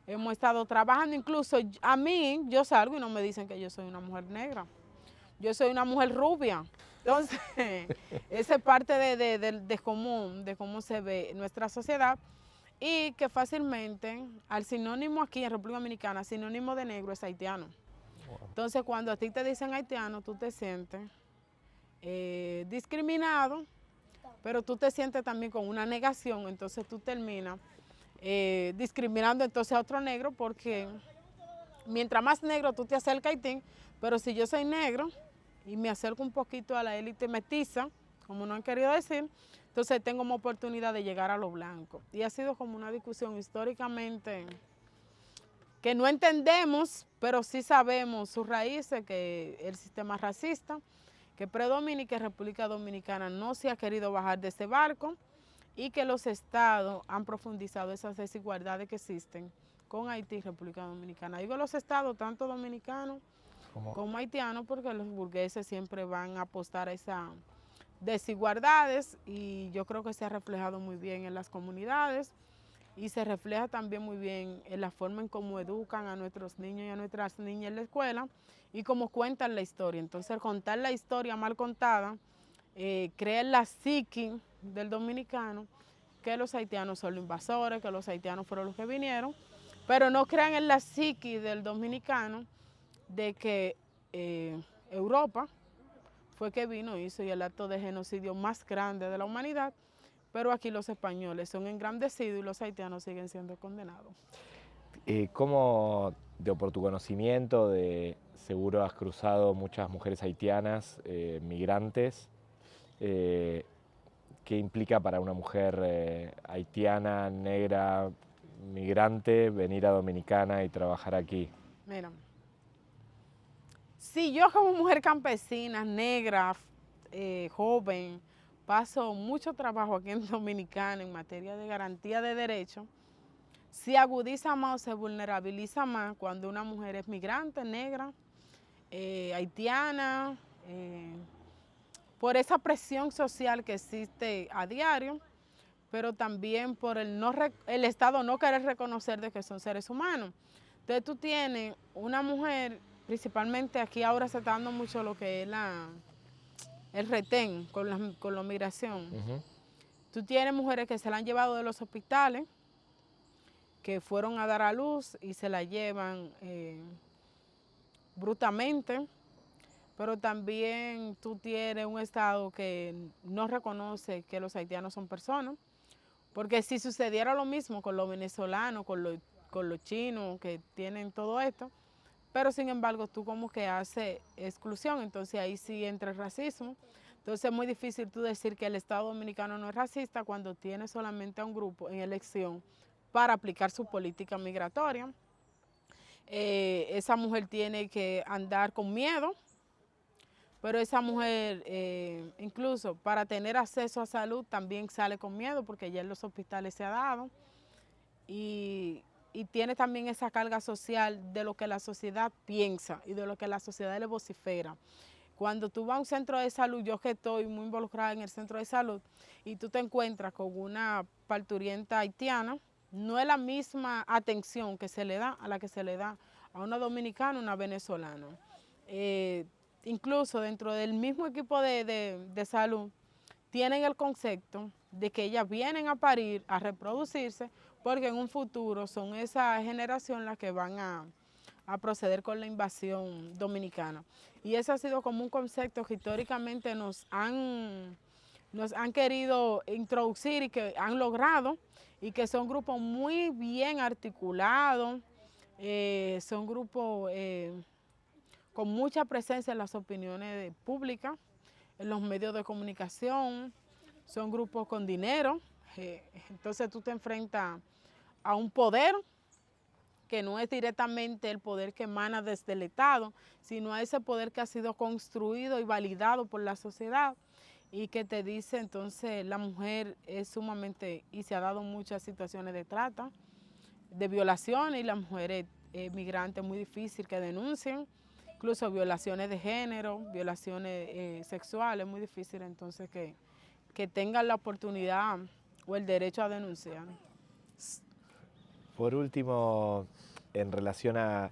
hemos estado trabajando. Incluso a mí, yo salgo y no me dicen que yo soy una mujer negra, yo soy una mujer rubia. Entonces, esa es parte de cómo se ve nuestra sociedad, y que fácilmente al sinónimo aquí en República Dominicana, sinónimo de negro es haitiano. Entonces, cuando a ti te dicen haitiano, tú te sientes discriminado, pero tú te sientes también con una negación, entonces tú terminas discriminando entonces a otro negro, porque mientras más negro tú te acercas a Haití, pero si yo soy negro y me acerco un poquito a la élite mestiza, como no han querido decir, entonces tengo una oportunidad de llegar a lo blanco. Y ha sido como una discusión históricamente que no entendemos, pero sí sabemos sus raíces, que el sistema racista que predomina y que República Dominicana no se ha querido bajar de ese barco, y que los estados han profundizado esas desigualdades que existen con Haití y República Dominicana. Digo los estados, tanto dominicanos como haitianos, porque los burgueses siempre van a apostar a esas desigualdades, y yo creo que se ha reflejado muy bien en las comunidades, y se refleja también muy bien en la forma en cómo educan a nuestros niños y a nuestras niñas en la escuela y cómo cuentan la historia. Entonces, contar la historia mal contada crea la psique del dominicano que los haitianos son los invasores, que los haitianos fueron los que vinieron, pero no crean en la psique del dominicano de que Europa fue que vino y hizo el acto de genocidio más grande de la humanidad, pero aquí los españoles son engrandecidos y los haitianos siguen siendo condenados. ¿Cómo, por tu conocimiento, seguro has cruzado muchas mujeres haitianas, migrantes? ¿Qué implica para una mujer haitiana, negra, migrante, venir a Dominicana y trabajar aquí? Mira, si yo como mujer campesina, negra, joven, paso mucho trabajo aquí en Dominicana en materia de garantía de derechos, se agudiza más o se vulnerabiliza más cuando una mujer es migrante, negra, haitiana, por esa presión social que existe a diario, pero también por el Estado no querer reconocer de que son seres humanos. Entonces tú tienes una mujer, principalmente aquí ahora se está dando mucho lo que es el retén con la migración. Tú tienes mujeres que se la han llevado de los hospitales, que fueron a dar a luz y se la llevan brutamente, pero también tú tienes un Estado que no reconoce que los haitianos son personas, porque si sucediera lo mismo con los venezolanos, con los chinos que tienen todo esto, pero sin embargo tú como que haces exclusión, entonces ahí sí entra el racismo. Entonces es muy difícil tú decir que el Estado Dominicano no es racista cuando tiene solamente a un grupo en elección para aplicar su política migratoria. Esa mujer tiene que andar con miedo, pero esa mujer incluso para tener acceso a salud también sale con miedo porque ya en los hospitales se ha dado y tiene también esa carga social de lo que la sociedad piensa y de lo que la sociedad le vocifera. Cuando tú vas a un centro de salud, yo que estoy muy involucrada en el centro de salud, y tú te encuentras con una parturienta haitiana, no es la misma atención que se le da a la que se le da a una dominicana o una venezolana. Incluso dentro del mismo equipo de salud, tienen el concepto de que ellas vienen a parir, a reproducirse, porque en un futuro son esa generación las que van a proceder con la invasión dominicana. Y eso ha sido como un concepto que históricamente nos han querido introducir y que han logrado, y que son grupos muy bien articulados, son grupos con mucha presencia en las opiniones públicas, en los medios de comunicación, son grupos con dinero, entonces tú te enfrentas a un poder que no es directamente el poder que emana desde el Estado, sino a ese poder que ha sido construido y validado por la sociedad y que te dice entonces la mujer es sumamente, y se ha dado muchas situaciones de trata, de violaciones, y las mujeres migrantes es muy difícil que denuncien, incluso violaciones de género, violaciones sexuales, es muy difícil entonces que tengan la oportunidad o el derecho a denunciar. Por último, en relación a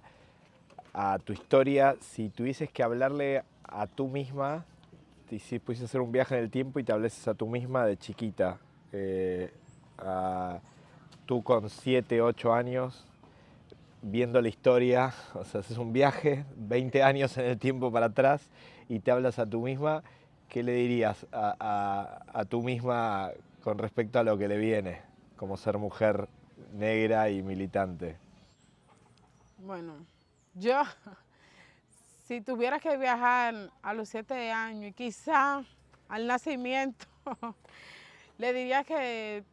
tu historia, si tuvieses que hablarle a tú misma, si pudieses hacer un viaje en el tiempo y te hablases a tú misma de chiquita, tú con 7, 8 años, viendo la historia, o sea, haces un viaje, 20 años en el tiempo para atrás y te hablas a tú misma, ¿qué le dirías a tú misma con respecto a lo que le viene como ser mujer negra y militante? Bueno, yo, si tuviera que viajar a los 7 años y quizá al nacimiento, le diría que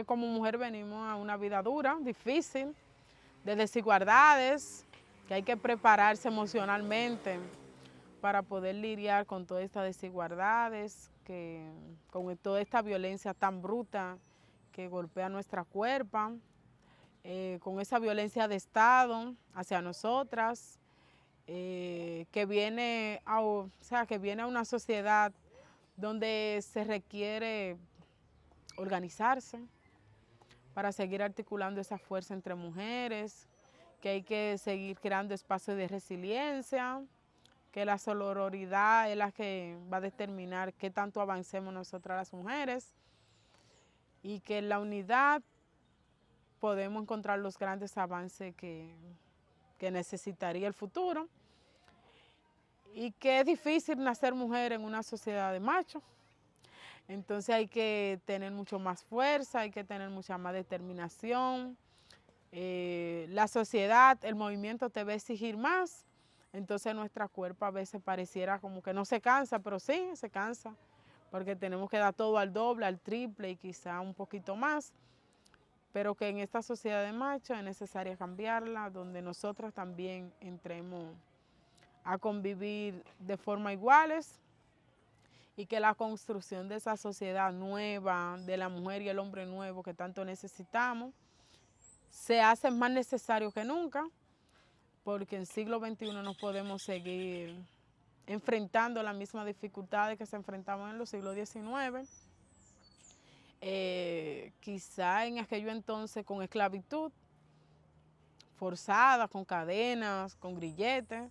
como mujer venimos a una vida dura, difícil, de desigualdades, que hay que prepararse emocionalmente para poder lidiar con todas estas desigualdades, con toda esta violencia tan bruta que golpea nuestra cuerpo, con esa violencia de Estado hacia nosotras, que viene que viene a una sociedad donde se requiere organizarse para seguir articulando esa fuerza entre mujeres, que hay que seguir creando espacios de resiliencia, que la sororidad es la que va a determinar qué tanto avancemos nosotras las mujeres, y que en la unidad podemos encontrar los grandes avances que necesitaría el futuro, y que es difícil nacer mujer en una sociedad de machos. Entonces hay que tener mucho más fuerza, hay que tener mucha más determinación, La sociedad, el movimiento te va a exigir más, entonces nuestra cuerpo a veces pareciera como que no se cansa, pero sí, se cansa, porque tenemos que dar todo al doble, al triple y quizá un poquito más, pero que en esta sociedad de machos es necesario cambiarla, donde nosotras también entremos a convivir de forma iguales y que la construcción de esa sociedad nueva, de la mujer y el hombre nuevo que tanto necesitamos, se hace más necesario que nunca, porque en el siglo XXI no podemos seguir enfrentando las mismas dificultades que se enfrentaban en los siglos XIX. Quizá en aquello entonces con esclavitud forzada, con cadenas, con grilletes,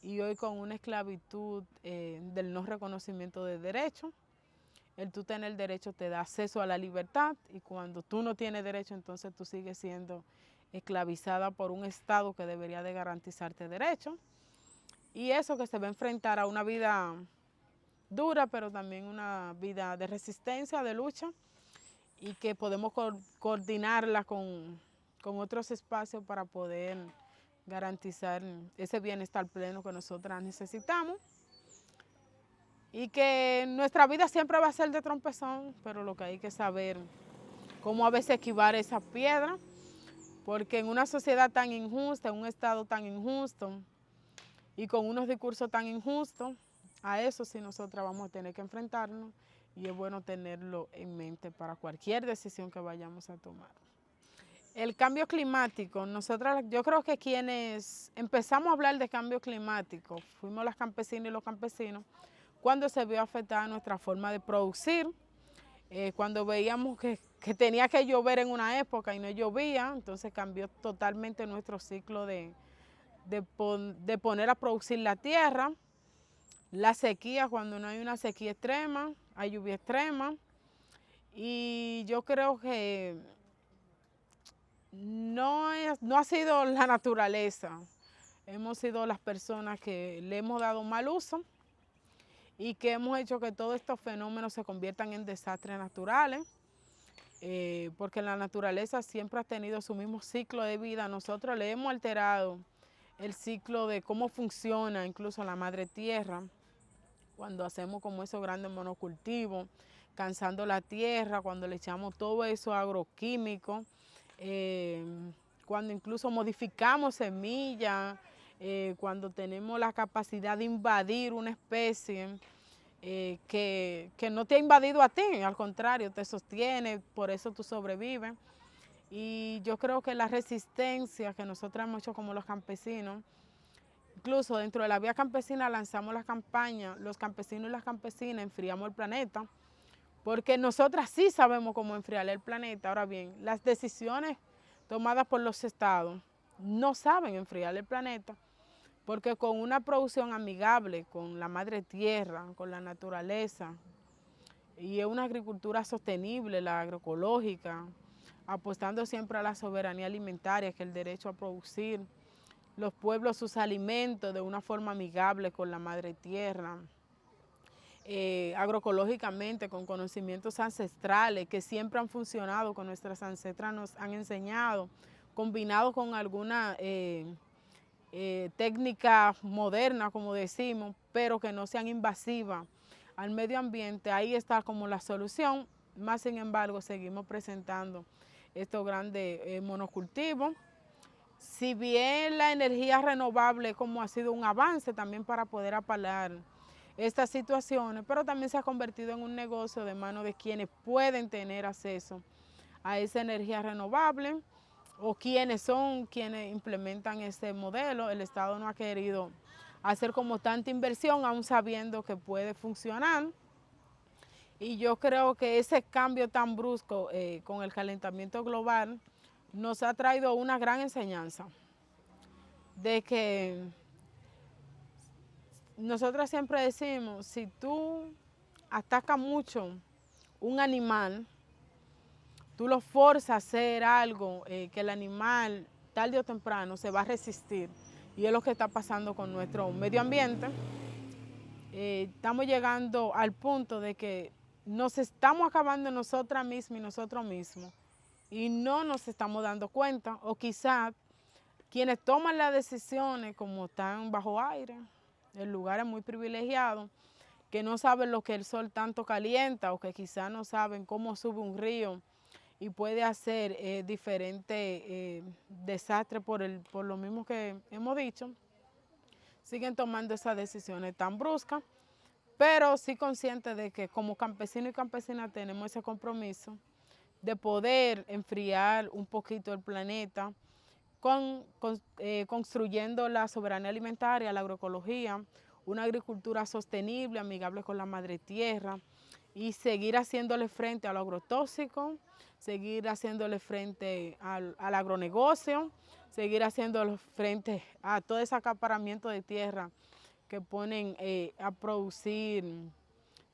y hoy con una esclavitud del no reconocimiento de derechos. El tú tener derecho te da acceso a la libertad, y cuando tú no tienes derecho, entonces tú sigues siendo esclavizada por un Estado que debería de garantizarte derechos. Y eso que se va a enfrentar a una vida dura, pero también una vida de resistencia, de lucha, y que podemos coordinarla con otros espacios para poder garantizar ese bienestar pleno que nosotras necesitamos. Y que nuestra vida siempre va a ser de trompezón, pero lo que hay que saber cómo a veces esquivar esa piedra, porque en una sociedad tan injusta, en un estado tan injusto y con unos discursos tan injustos, a eso sí nosotras vamos a tener que enfrentarnos, y es bueno tenerlo en mente para cualquier decisión que vayamos a tomar. El cambio climático, nosotras, yo creo que quienes empezamos a hablar de cambio climático fuimos las campesinas y los campesinos cuando se vio afectada nuestra forma de producir, cuando veíamos que tenía que llover en una época y no llovía, entonces cambió totalmente nuestro ciclo de poner a producir la tierra. La sequía, cuando no hay una sequía extrema, hay lluvia extrema, y yo creo que no ha sido la naturaleza, hemos sido las personas que le hemos dado mal uso y que hemos hecho que todos estos fenómenos se conviertan en desastres naturales, porque la naturaleza siempre ha tenido su mismo ciclo de vida. Nosotros le hemos alterado el ciclo de cómo funciona incluso la madre tierra, cuando hacemos como esos grandes monocultivos, cansando la tierra, cuando le echamos todo eso agroquímico, cuando incluso modificamos semillas, cuando tenemos la capacidad de invadir una especie que no te ha invadido a ti, al contrario, te sostiene, por eso tú sobrevives. Y yo creo que la resistencia que nosotros hemos hecho como los campesinos, incluso dentro de la vía campesina lanzamos las campañas, los campesinos y las campesinas enfriamos el planeta, porque nosotras sí sabemos cómo enfriar el planeta. Ahora bien, las decisiones tomadas por los estados no saben enfriar el planeta, porque con una producción amigable con la madre tierra, con la naturaleza, y una agricultura sostenible, la agroecológica, apostando siempre a la soberanía alimentaria, que es el derecho a producir los pueblos sus alimentos de una forma amigable con la madre tierra, agroecológicamente, con conocimientos ancestrales que siempre han funcionado, con nuestras ancestras nos han enseñado, combinado con alguna técnica moderna, como decimos, pero que no sean invasivas al medio ambiente. Ahí está como la solución. Más sin embargo, seguimos presentando estos grandes monocultivos. Si bien la energía renovable como ha sido un avance también para poder apalar estas situaciones, pero también se ha convertido en un negocio de manos de quienes pueden tener acceso a esa energía renovable, o quienes implementan ese modelo. El Estado no ha querido hacer como tanta inversión, aún sabiendo que puede funcionar. Y yo creo que ese cambio tan brusco con el calentamiento global nos ha traído una gran enseñanza de que nosotros siempre decimos, si tú atacas mucho un animal, tú lo forzas a hacer algo que el animal tarde o temprano se va a resistir, y es lo que está pasando con nuestro medio ambiente. Estamos llegando al punto de que nos estamos acabando nosotras mismas y nosotros mismos, y no nos estamos dando cuenta, o quizás quienes toman las decisiones como están bajo aire, en lugares muy privilegiados, que no saben lo que el sol tanto calienta o que quizás no saben cómo sube un río y puede hacer diferentes desastres por lo mismo que hemos dicho, siguen tomando esas decisiones tan bruscas, pero sí conscientes de que como campesinos y campesinas tenemos ese compromiso de poder enfriar un poquito el planeta, construyendo la soberanía alimentaria, la agroecología, una agricultura sostenible, amigable con la madre tierra y seguir haciéndole frente a lo agrotóxico, seguir haciéndole frente al agronegocio, seguir haciéndole frente a todo ese acaparamiento de tierra que ponen a producir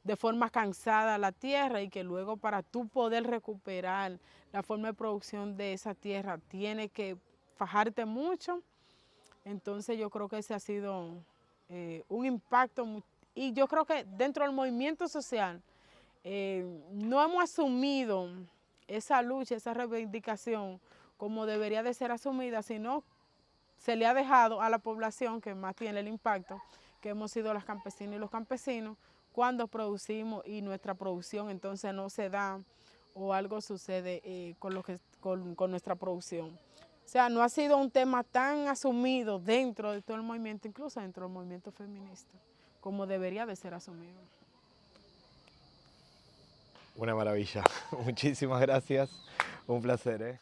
de forma cansada la tierra y que luego para tú poder recuperar la forma de producción de esa tierra tiene que fajarte mucho. Entonces yo creo que ese ha sido un impacto y yo creo que dentro del movimiento social no hemos asumido esa lucha, esa reivindicación como debería de ser asumida, sino se le ha dejado a la población que más tiene el impacto, que hemos sido las campesinas y los campesinos, cuando producimos y nuestra producción entonces no se da o algo sucede con nuestra producción. O sea, no ha sido un tema tan asumido dentro de todo el movimiento, incluso dentro del movimiento feminista, como debería de ser asumido. Una maravilla. Muchísimas gracias. Un placer, ¿eh?